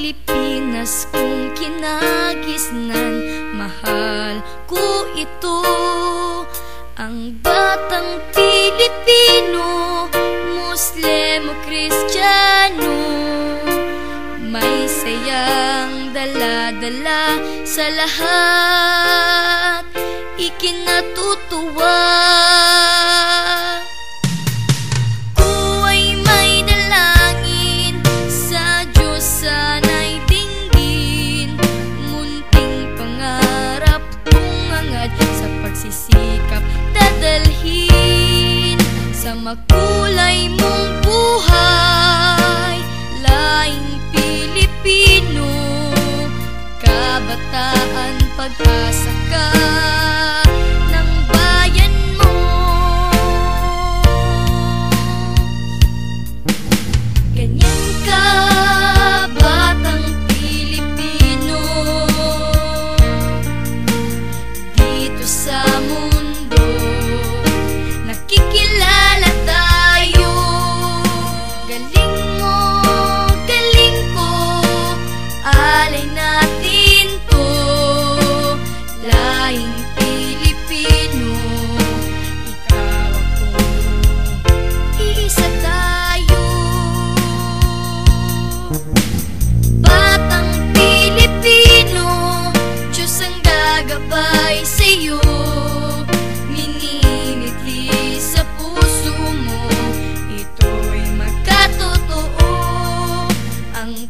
Pilipinas kong kinagisnan, mahal ko ito. Ang batang Pilipino, Muslim o Kristiyano, may sayang dala-dala sa lahat, ikinatutuwa. Kuwa'y may dalangin sa Diyos, sana'y dinggin. Munting pangarap kong hangad, sa pagsisikap dadalhin sa makulay mong buhay. Laing Pilipino, kabataan, pag-asa ka ng bayan mo. Ganyan ka, batang Pilipino, dito sa mundo nakikilala tayo. Galing mo, galing ko, alay natin to. Laing Pilipino, ikaw ako, iisa tayo. Batang Pilipino, Diyos ang gagabay sa'yo. Minimikli sa puso mo, ito'y magkatotoo. Ang